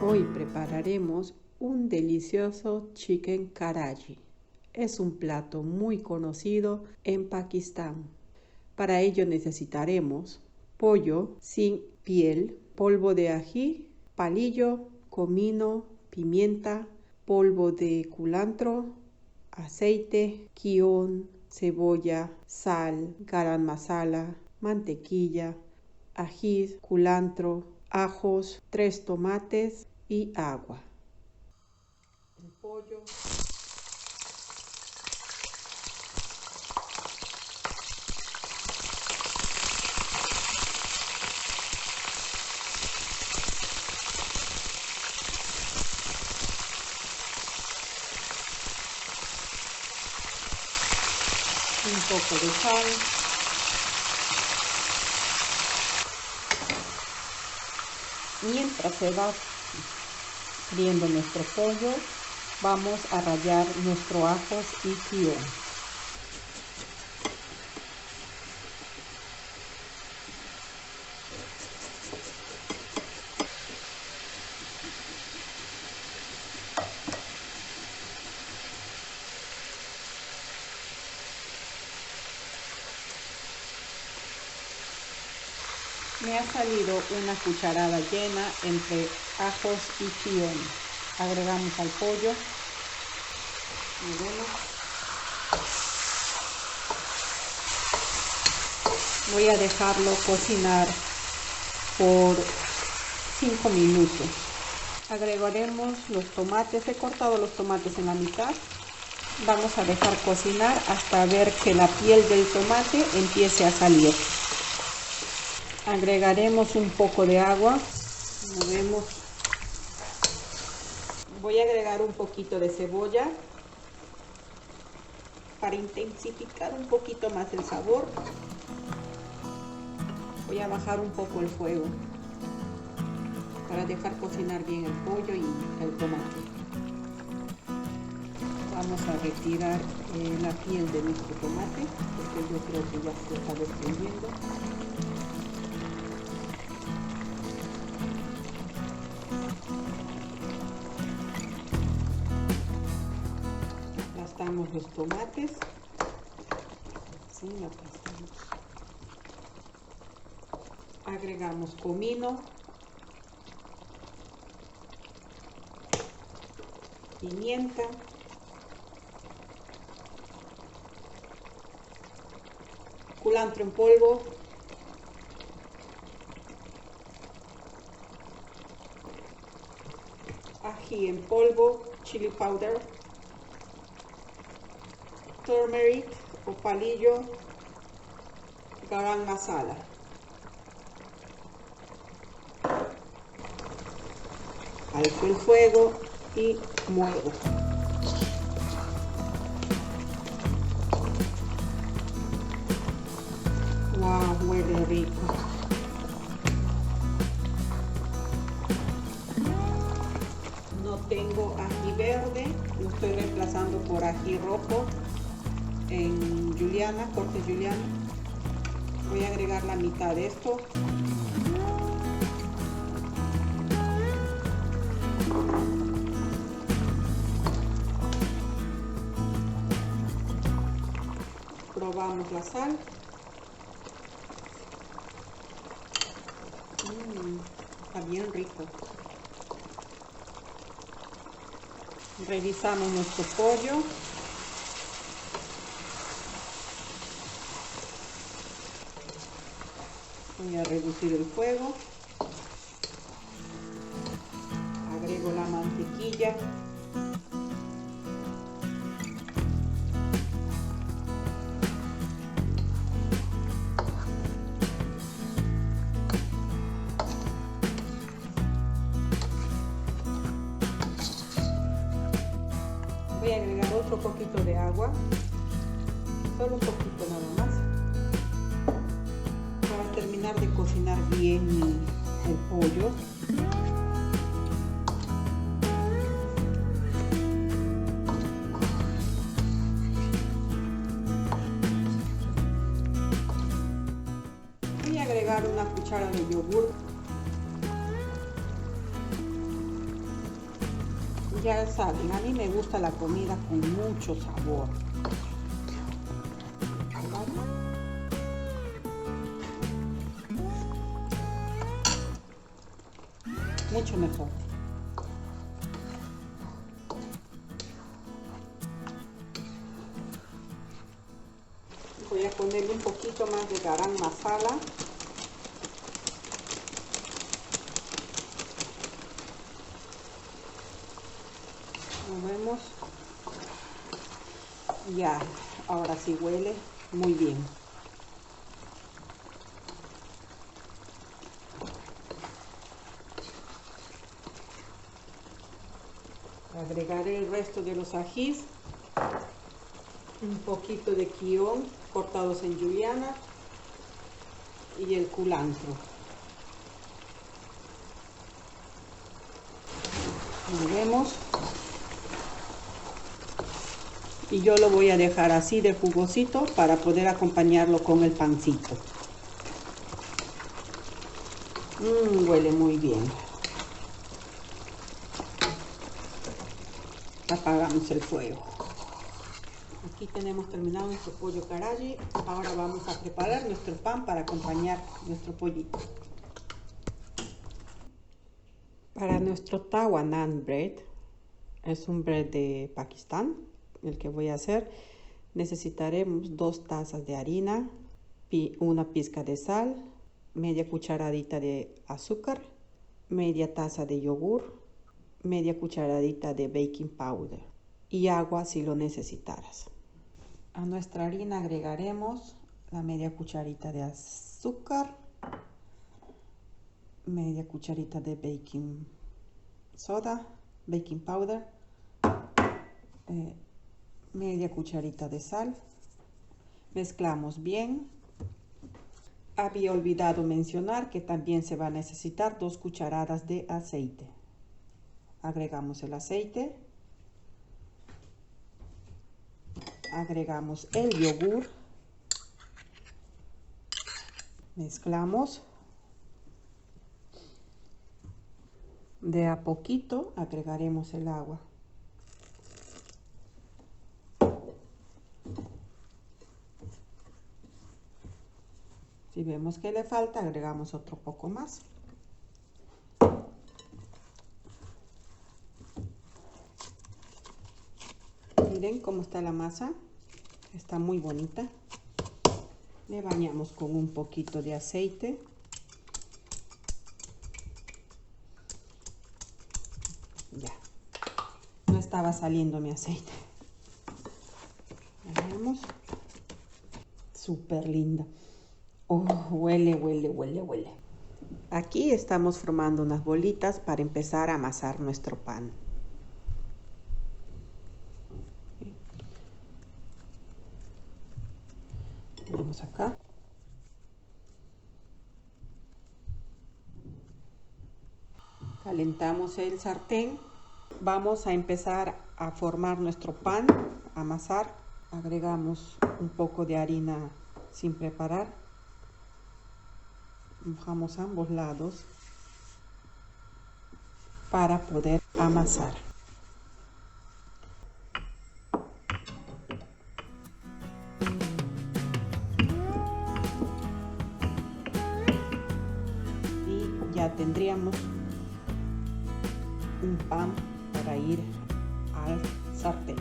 Hoy prepararemos un delicioso chicken karahi. Es un plato muy conocido en Pakistán. Para ello necesitaremos pollo sin piel, polvo de ají, palillo, comino, pimienta, polvo de culantro, aceite, guión, cebolla, sal, garam masala, mantequilla, ají, culantro, ajos, 3 tomates y agua. El pollo. Un poco de sal. Mientras se va friendo nuestro pollo, vamos a rallar nuestro ajos y guión. Me ha salido una cucharada llena entre ajos y guión. Agregamos al pollo. Voy a dejarlo cocinar por 5 minutos. Agregaremos los tomates. He cortado los tomates en la mitad. Vamos a dejar cocinar hasta ver que la piel del tomate empiece a salir. Agregaremos un poco de agua. Movemos. Voy a agregar un poquito de cebolla para intensificar un poquito más el sabor. Voy a bajar un poco el fuego para dejar cocinar bien el pollo y el tomate. Vamos a retirar la piel de nuestro tomate porque yo creo que ya se está desprendiendo. Aplastamos los tomates. Sí, lo aplastamos. Agregamos comino, pimienta, culantro en polvo, ají en polvo, chili powder, turmeric o palillo, garam masala. Alzo el fuego y muevo. Wow, huele rico. No tengo ají verde, lo estoy reemplazando por ají rojo en juliana, corte juliana. Voy a agregar la mitad de esto. Probamos la sal. Está bien rico. Revisamos nuestro pollo. Voy a reducir el fuego. Agrego la mantequilla. Voy a agregar otro poquito de agua, solo un poquito nada más, para terminar de cocinar bien el pollo. Voy a agregar una cuchara de yogur. Ya saben, a mí me gusta la comida con mucho sabor. Mucho mejor. Voy a ponerle un poquito más de garam masala. Movemos. Ya, ahora sí huele muy bien. Agregaré el resto de los ajís, un poquito de quión cortados en juliana y el culantro. Movemos. Y yo lo voy a dejar así de jugosito para poder acompañarlo con el pancito. Huele muy bien. Apagamos el fuego. Aquí tenemos terminado nuestro pollo karahi. Ahora vamos a preparar nuestro pan para acompañar nuestro pollito. Para nuestro tawa naan bread, es un bread de Pakistán, el que voy a hacer. Necesitaremos 2 tazas de harina, una pizca de sal, media cucharadita de azúcar, media taza de yogur, media cucharadita de baking powder y agua si lo necesitaras. A nuestra harina agregaremos la media cucharita de azúcar, media cucharita de baking soda, baking powder, media cucharita de sal. Mezclamos bien. Había olvidado mencionar que también se va a necesitar 2 cucharadas de aceite. Agregamos el aceite. Agregamos el yogur. Mezclamos. De a poquito agregaremos el agua. Si vemos que le falta, agregamos otro poco más. Miren cómo está la masa. Está muy bonita. Le bañamos con un poquito de aceite. Ya. No estaba saliendo mi aceite. Veamos. Súper linda. Oh, huele, huele, huele, huele. Aquí estamos formando unas bolitas para empezar a amasar nuestro pan. Vamos acá. Calentamos el sartén. Vamos a empezar a formar nuestro pan, a amasar. Agregamos un poco de harina sin preparar. Mojamos ambos lados para poder amasar. Y ya tendríamos un pan para ir al sartén.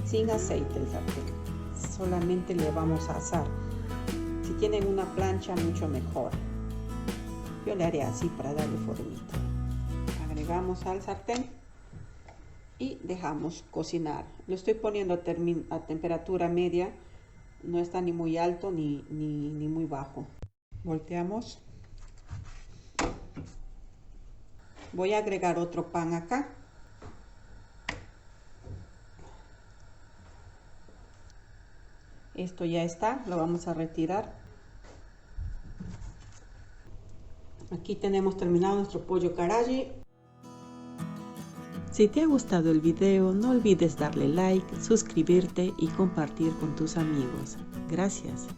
Sin aceite el sartén. Solamente le vamos a asar. Si tienen una plancha, mucho mejor. Yo le haré así para darle formita. Agregamos al sartén y dejamos cocinar. Lo estoy poniendo a temperatura media. No está ni muy alto ni muy bajo. Volteamos. Voy a agregar otro pan acá. Esto ya está, lo vamos a retirar. Aquí tenemos terminado nuestro pollo karahi. Si te ha gustado el video, no olvides darle like, suscribirte y compartir con tus amigos. Gracias.